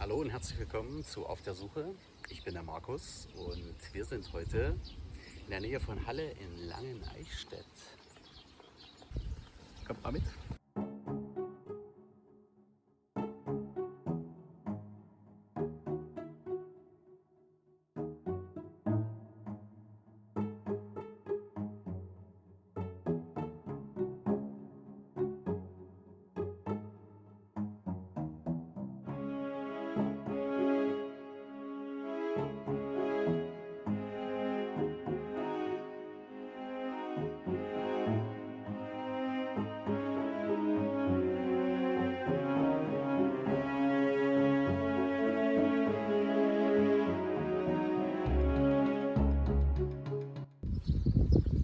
Hallo und herzlich willkommen zu Auf der Suche. Ich bin der Markus und wir sind heute in der Nähe von Halle in Langeneichstätt. Kommt mal mit.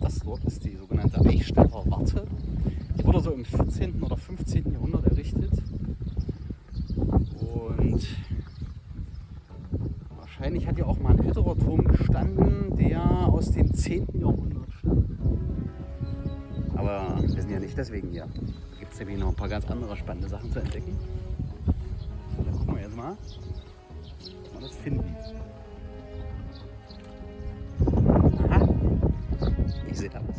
Das dort ist die sogenannte Eichstätter Warte. Die wurde so im 14. oder 15. Jahrhundert errichtet. Und wahrscheinlich hat hier auch mal ein älterer Turm gestanden, der aus dem 10. Jahrhundert stammt. Aber wir sind ja nicht deswegen hier. Da gibt es nämlich noch ein paar ganz andere spannende Sachen zu entdecken. Da gucken wir jetzt mal, ob wir das finden. Aha, ich sehe da was.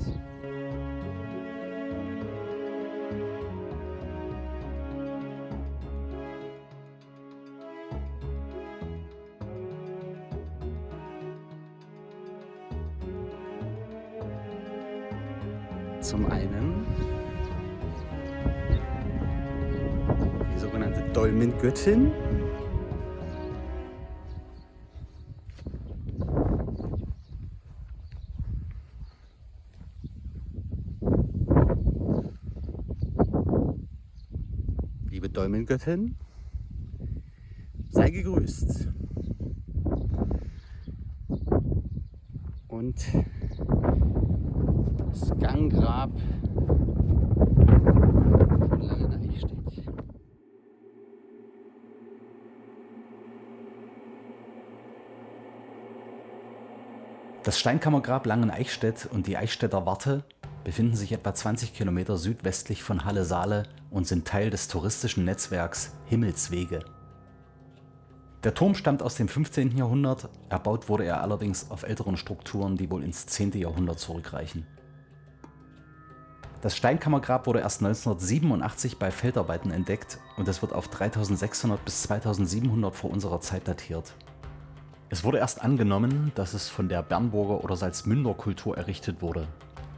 Zum einen die sogenannte Dolmengöttin. Liebe Dolmengöttin, sei gegrüßt. Und das Ganggrab von Langeneichstätt. Das Steinkammergrab Langeneichstätt und die Eichstätter Warte befinden sich etwa 20 Kilometer südwestlich von Halle-Saale und sind Teil des touristischen Netzwerks Himmelswege. Der Turm stammt aus dem 15. Jahrhundert, erbaut wurde er allerdings auf älteren Strukturen, die wohl ins 10. Jahrhundert zurückreichen. Das Steinkammergrab wurde erst 1987 bei Feldarbeiten entdeckt und es wird auf 3600 bis 2700 vor unserer Zeit datiert. Es wurde erst angenommen, dass es von der Bernburger oder Salzmünder Kultur errichtet wurde.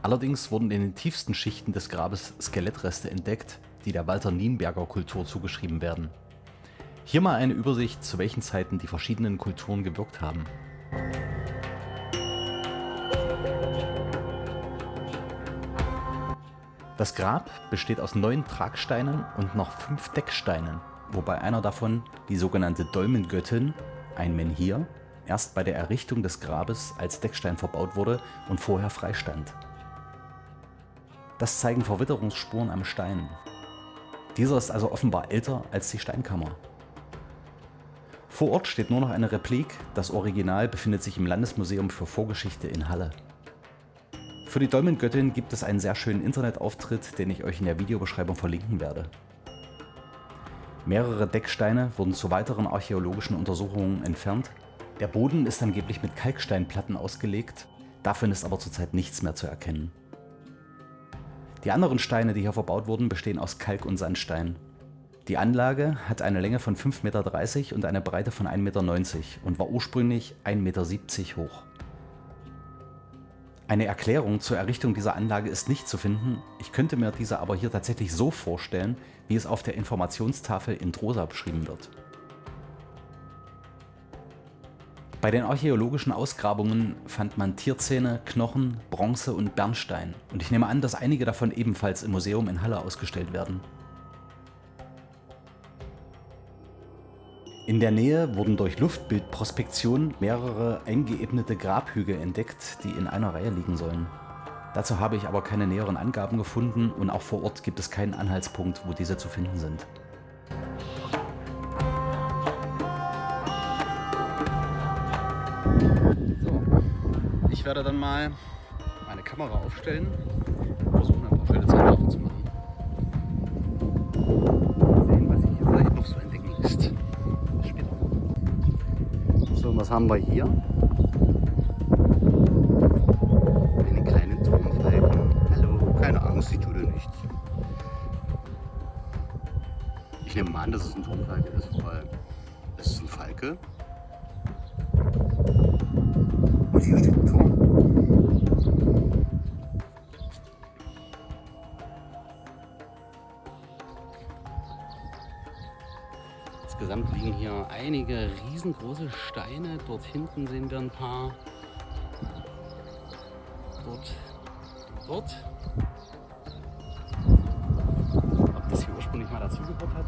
Allerdings wurden in den tiefsten Schichten des Grabes Skelettreste entdeckt, die der Walter-Nienberger Kultur zugeschrieben werden. Hier mal eine Übersicht, zu welchen Zeiten die verschiedenen Kulturen gewirkt haben. Das Grab besteht aus 9 Tragsteinen und noch 5 Decksteinen, wobei einer davon, die sogenannte Dolmengöttin, ein Menhir, erst bei der Errichtung des Grabes als Deckstein verbaut wurde und vorher freistand. Das zeigen Verwitterungsspuren am Stein. Dieser ist also offenbar älter als die Steinkammer. Vor Ort steht nur noch eine Replik, das Original befindet sich im Landesmuseum für Vorgeschichte in Halle. Für die Dolmengöttin gibt es einen sehr schönen Internetauftritt, den ich euch in der Videobeschreibung verlinken werde. Mehrere Decksteine wurden zu weiteren archäologischen Untersuchungen entfernt. Der Boden ist angeblich mit Kalksteinplatten ausgelegt, davon ist aber zurzeit nichts mehr zu erkennen. Die anderen Steine, die hier verbaut wurden, bestehen aus Kalk und Sandstein. Die Anlage hat eine Länge von 5,30 Meter und eine Breite von 1,90 Meter und war ursprünglich 1,70 Meter hoch. Eine Erklärung zur Errichtung dieser Anlage ist nicht zu finden, ich könnte mir diese aber hier tatsächlich so vorstellen, wie es auf der Informationstafel in Drosa beschrieben wird. Bei den archäologischen Ausgrabungen fand man Tierzähne, Knochen, Bronze und Bernstein und ich nehme an, dass einige davon ebenfalls im Museum in Halle ausgestellt werden. In der Nähe wurden durch Luftbildprospektion mehrere eingeebnete Grabhügel entdeckt, die in einer Reihe liegen sollen. Dazu habe ich aber keine näheren Angaben gefunden und auch vor Ort gibt es keinen Anhaltspunkt, wo diese zu finden sind. So, ich werde dann mal meine Kamera aufstellen und versuchen ein paar schöne Zeitraffen zu machen. Mal sehen, was sich hier vielleicht noch so entdecken lässt. Bis später. was haben wir hier? Einen kleinen Turmfalken. Hallo, keine Angst, ich tue dir nichts. Ich nehme mal an, dass es ein Turmfalke ist, weil es ist ein Falke. Und hier steht ein Turm. Insgesamt liegen hier einige riesengroße Steine. Dort hinten sehen wir ein paar. Dort. Ob das hier ursprünglich mal dazugehört hat,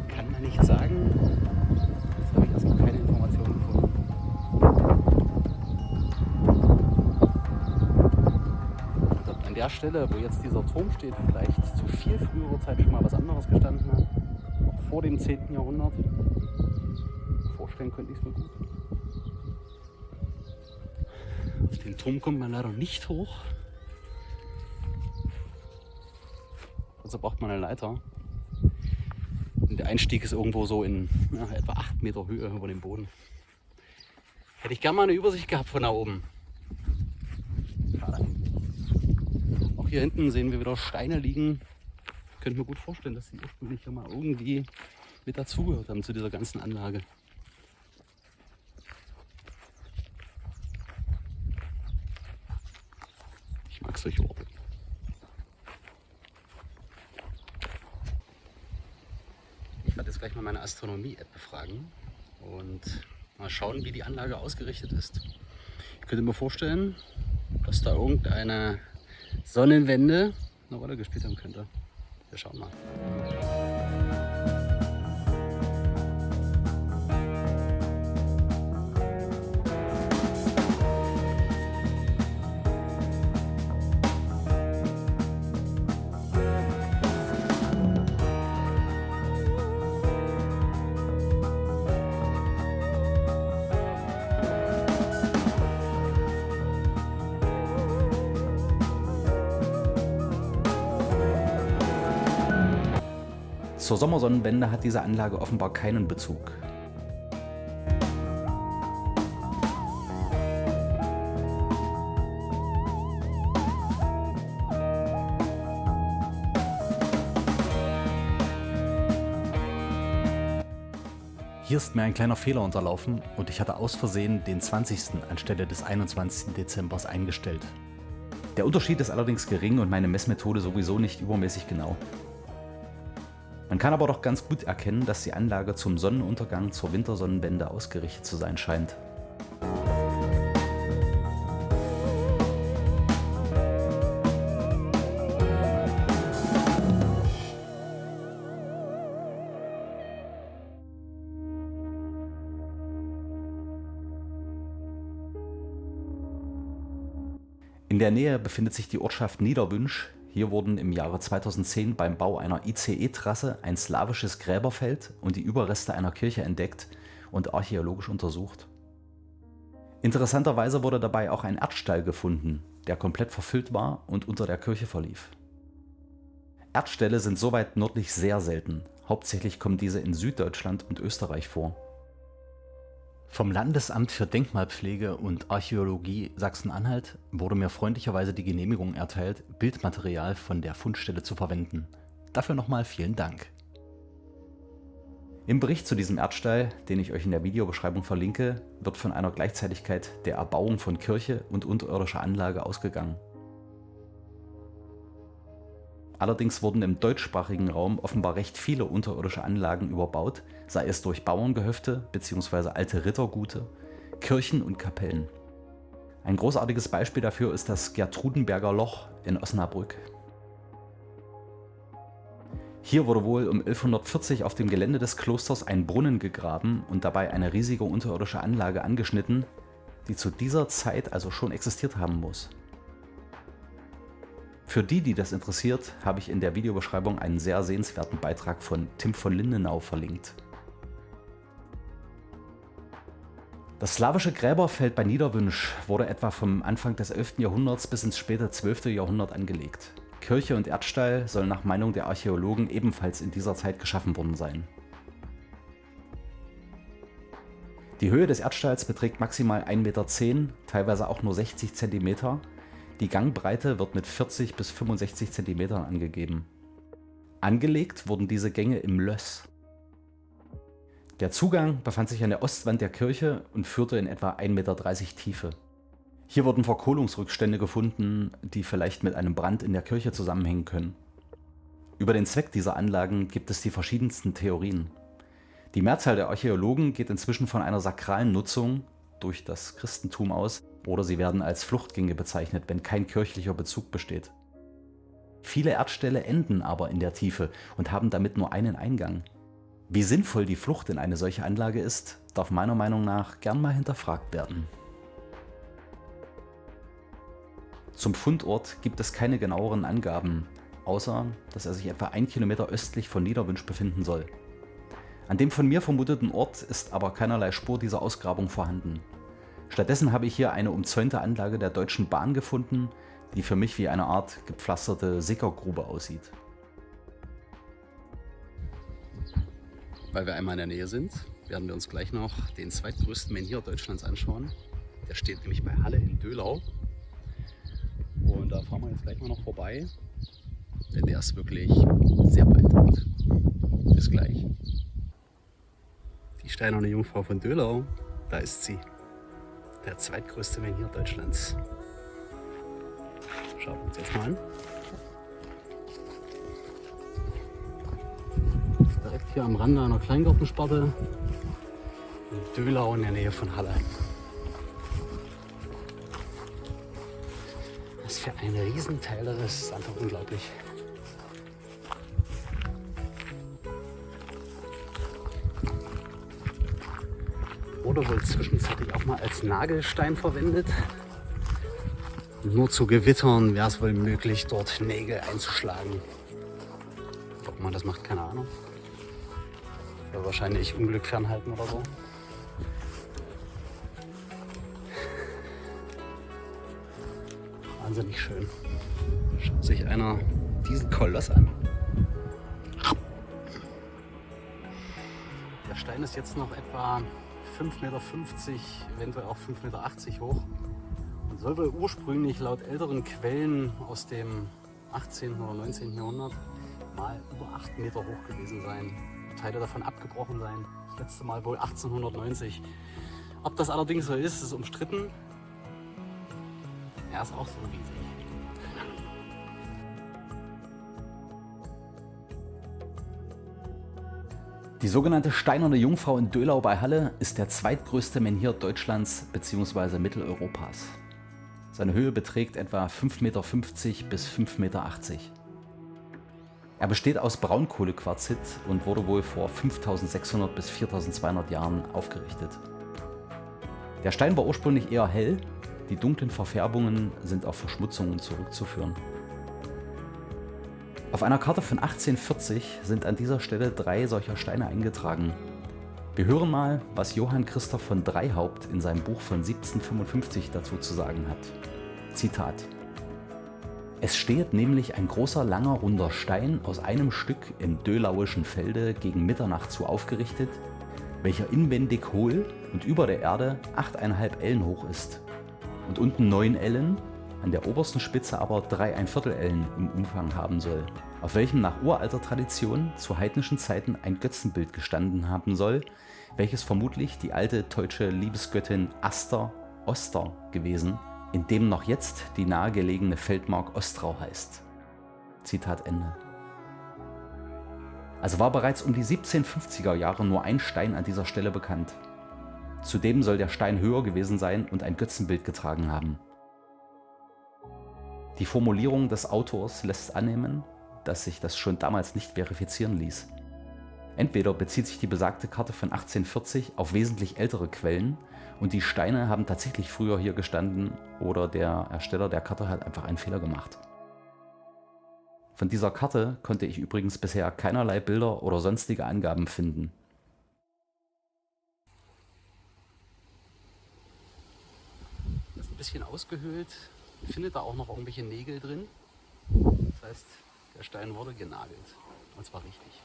kann man nicht sagen. Jetzt habe ich erstmal keine Informationen gefunden. Und ob an der Stelle, wo jetzt dieser Turm steht, vielleicht zu viel früherer Zeit schon mal was anderes gestanden hat, auch vor dem 10. Jahrhundert. Vorstellen könnte ich es mir gut. Auf den Turm kommt man leider nicht hoch. Also braucht man eine Leiter. Und der Einstieg ist irgendwo so in etwa 8 Meter Höhe über dem Boden. Hätte ich gerne mal eine Übersicht gehabt von da oben. Schade. Auch hier hinten sehen wir wieder Steine liegen. Ich könnte mir gut vorstellen, dass die ursprünglich hier mal irgendwie mit dazugehört haben zu dieser ganzen Anlage. Ich mag solche Orte. Ich werde jetzt gleich mal meine Astronomie-App befragen und mal schauen, wie die Anlage ausgerichtet ist. Ich könnte mir vorstellen, dass da irgendeine Sonnenwende eine Rolle gespielt haben könnte. Wir schauen mal. Zur Sommersonnenwende hat diese Anlage offenbar keinen Bezug. Hier ist mir ein kleiner Fehler unterlaufen und ich hatte aus Versehen den 20. anstelle des 21. Dezembers eingestellt. Der Unterschied ist allerdings gering und meine Messmethode sowieso nicht übermäßig genau. Man kann aber doch ganz gut erkennen, dass die Anlage zum Sonnenuntergang zur Wintersonnenwende ausgerichtet zu sein scheint. In der Nähe befindet sich die Ortschaft Niederwünsch. Hier wurden im Jahre 2010 beim Bau einer ICE-Trasse ein slawisches Gräberfeld und die Überreste einer Kirche entdeckt und archäologisch untersucht. Interessanterweise wurde dabei auch ein Erdstall gefunden, der komplett verfüllt war und unter der Kirche verlief. Erdställe sind soweit nördlich sehr selten, hauptsächlich kommen diese in Süddeutschland und Österreich vor. Vom Landesamt für Denkmalpflege und Archäologie Sachsen-Anhalt wurde mir freundlicherweise die Genehmigung erteilt, Bildmaterial von der Fundstelle zu verwenden. Dafür nochmal vielen Dank. Im Bericht zu diesem Erdstall, den ich euch in der Videobeschreibung verlinke, wird von einer Gleichzeitigkeit der Erbauung von Kirche und unterirdischer Anlage ausgegangen. Allerdings wurden im deutschsprachigen Raum offenbar recht viele unterirdische Anlagen überbaut, sei es durch Bauerngehöfte bzw. alte Rittergute, Kirchen und Kapellen. Ein großartiges Beispiel dafür ist das Gertrudenberger Loch in Osnabrück. Hier wurde wohl um 1140 auf dem Gelände des Klosters ein Brunnen gegraben und dabei eine riesige unterirdische Anlage angeschnitten, die zu dieser Zeit also schon existiert haben muss. Für die, die das interessiert, habe ich in der Videobeschreibung einen sehr sehenswerten Beitrag von Tim von Lindenau verlinkt. Das slawische Gräberfeld bei Niederwünsch wurde etwa vom Anfang des 11. Jahrhunderts bis ins späte 12. Jahrhundert angelegt. Kirche und Erdstall sollen nach Meinung der Archäologen ebenfalls in dieser Zeit geschaffen worden sein. Die Höhe des Erdsteins beträgt maximal 1,10 Meter, teilweise auch nur 60 Zentimeter. Die Gangbreite wird mit 40 bis 65 Zentimetern angegeben. Angelegt wurden diese Gänge im Löss. Der Zugang befand sich an der Ostwand der Kirche und führte in etwa 1,30 Meter Tiefe. Hier wurden Verkohlungsrückstände gefunden, die vielleicht mit einem Brand in der Kirche zusammenhängen können. Über den Zweck dieser Anlagen gibt es die verschiedensten Theorien. Die Mehrzahl der Archäologen geht inzwischen von einer sakralen Nutzung durch das Christentum aus, oder sie werden als Fluchtgänge bezeichnet, wenn kein kirchlicher Bezug besteht. Viele Erdställe enden aber in der Tiefe und haben damit nur einen Eingang. Wie sinnvoll die Flucht in eine solche Anlage ist, darf meiner Meinung nach gern mal hinterfragt werden. Zum Fundort gibt es keine genaueren Angaben, außer dass er sich etwa 1 Kilometer östlich von Niederwünsch befinden soll. An dem von mir vermuteten Ort ist aber keinerlei Spur dieser Ausgrabung vorhanden. Stattdessen habe ich hier eine umzäunte Anlage der Deutschen Bahn gefunden, die für mich wie eine Art gepflasterte Sickergrube aussieht. Weil wir einmal in der Nähe sind, werden wir uns gleich noch den zweitgrößten Menhir Deutschlands anschauen. Der steht nämlich bei Halle in Döhlau. Und da fahren wir jetzt gleich mal noch vorbei, denn der ist wirklich sehr beeindruckend. Bis gleich. Die Steinerne Jungfrau von Döhlau, da ist sie. Der zweitgrößte Menhir Deutschlands. Schauen wir uns jetzt mal an. Direkt hier am Rande einer Kleingartensparte in Döhlau in der Nähe von Halle. Was für ein Riesenteil das ist einfach unglaublich. Wurde wohl zwischenzeitlich auch mal als Nagelstein verwendet. Nur zu Gewittern wäre es wohl möglich, dort Nägel einzuschlagen. Ob man das macht, keine Ahnung. Ja, wahrscheinlich Unglück fernhalten oder so. Wahnsinnig schön. Schaut sich einer diesen Koloss an. Der Stein ist jetzt noch etwa 5,50 Meter, eventuell auch 5,80 Meter hoch und soll wohl ursprünglich laut älteren Quellen aus dem 18. oder 19. Jahrhundert mal über 8 Meter hoch gewesen sein. Teile davon abgebrochen sein. Das letzte Mal wohl 1890. Ob das allerdings so ist umstritten. Er ist auch so riesig. Die sogenannte Steinerne Jungfrau in Döhlau bei Halle ist der zweitgrößte Menhir Deutschlands bzw. Mitteleuropas. Seine Höhe beträgt etwa 5,50 Meter bis 5,80 Meter. Er besteht aus Braunkohlequarzit und wurde wohl vor 5600 bis 4200 Jahren aufgerichtet. Der Stein war ursprünglich eher hell, die dunklen Verfärbungen sind auf Verschmutzungen zurückzuführen. Auf einer Karte von 1840 sind an dieser Stelle 3 solcher Steine eingetragen. Wir hören mal, was Johann Christoph von Dryhaupt in seinem Buch von 1755 dazu zu sagen hat. Zitat: Es steht nämlich ein großer, langer, runder Stein aus einem Stück im Döhlauischen Felde gegen Mitternacht zu aufgerichtet, welcher inwendig hohl und über der Erde 8,5 Ellen hoch ist und unten 9 Ellen, an der obersten Spitze aber 3,25 Ellen im Umfang haben soll, auf welchem nach uralter Tradition zu heidnischen Zeiten ein Götzenbild gestanden haben soll, welches vermutlich die alte deutsche Liebesgöttin Aster Oster gewesen, in dem noch jetzt die nahegelegene Feldmark Ostrau heißt. Zitat Ende. Also war bereits um die 1750er Jahre nur ein Stein an dieser Stelle bekannt. Zudem soll der Stein höher gewesen sein und ein Götzenbild getragen haben. Die Formulierung des Autors lässt annehmen, dass sich das schon damals nicht verifizieren ließ. Entweder bezieht sich die besagte Karte von 1840 auf wesentlich ältere Quellen und die Steine haben tatsächlich früher hier gestanden, oder der Ersteller der Karte hat einfach einen Fehler gemacht. Von dieser Karte konnte ich übrigens bisher keinerlei Bilder oder sonstige Angaben finden. Das ist ein bisschen ausgehöhlt, findet da auch noch irgendwelche Nägel drin. Das heißt, der Stein wurde genagelt. Und zwar richtig.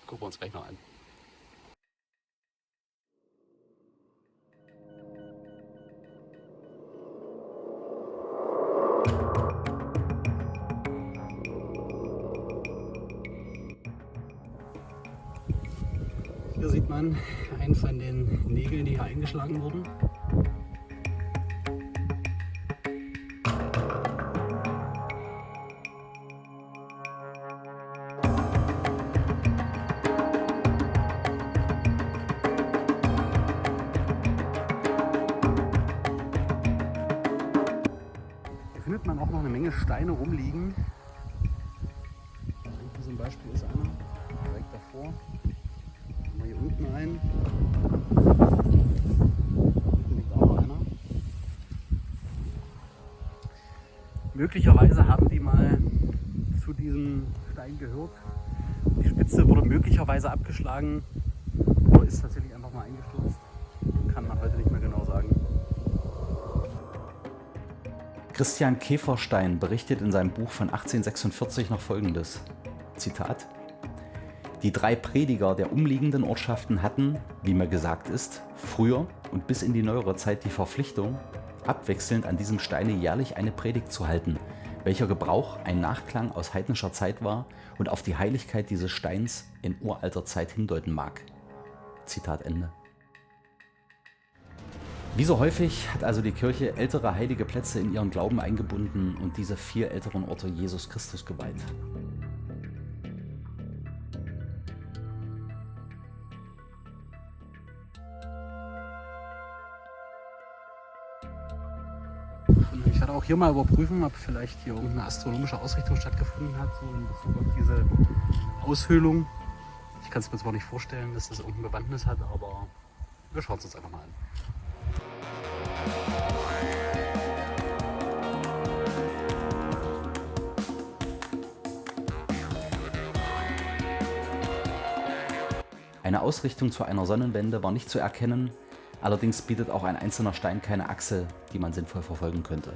Gucken wir uns gleich noch an. Hier sieht man einen von den Nägeln, die hier eingeschlagen wurden. Hier findet man auch noch eine Menge Steine rumliegen. Hier zum Beispiel ist einer direkt davor. Mal hier unten ein. Hier liegt auch noch einer. Möglicherweise haben die mal zu diesem Stein gehört. Die Spitze wurde möglicherweise abgeschlagen oder ist tatsächlich einfach mal eingestürzt. Kann man heute nicht mehr genau sagen. Christian Keferstein berichtet in seinem Buch von 1846 noch Folgendes. Zitat: Die 3 Prediger der umliegenden Ortschaften hatten, wie mir gesagt ist, früher und bis in die neuere Zeit die Verpflichtung, abwechselnd an diesem Steine jährlich eine Predigt zu halten, welcher Gebrauch ein Nachklang aus heidnischer Zeit war und auf die Heiligkeit dieses Steins in uralter Zeit hindeuten mag. Zitat Ende. Wie so häufig hat also die Kirche ältere heilige Plätze in ihren Glauben eingebunden und diese 4 älteren Orte Jesus Christus geweiht. Ich werde auch hier mal überprüfen, ob vielleicht hier irgendeine astronomische Ausrichtung stattgefunden hat, so in Bezug auf diese Aushöhlung. Ich kann es mir zwar nicht vorstellen, dass das irgendeine Bewandtnis hat, aber wir schauen es uns einfach mal an. Eine Ausrichtung zu einer Sonnenwende war nicht zu erkennen, allerdings bietet auch ein einzelner Stein keine Achse, die man sinnvoll verfolgen könnte.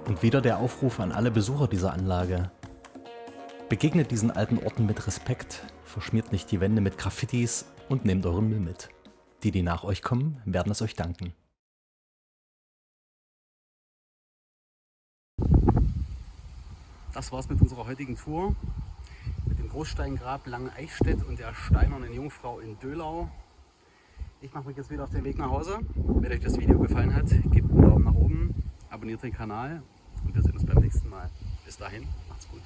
Und wieder der Aufruf an alle Besucher dieser Anlage. Begegnet diesen alten Orten mit Respekt, verschmiert nicht die Wände mit Graffitis und nehmt euren Müll mit. Die, die nach euch kommen, werden es euch danken. Das war's mit unserer heutigen Tour. Mit dem Großsteingrab Langeneichstätt und der Steinernen Jungfrau in Döhlau. Ich mache mich jetzt wieder auf den Weg nach Hause. Wenn euch das Video gefallen hat, gebt einen Daumen nach oben, abonniert den Kanal und wir sehen uns beim nächsten Mal. Bis dahin, macht's gut.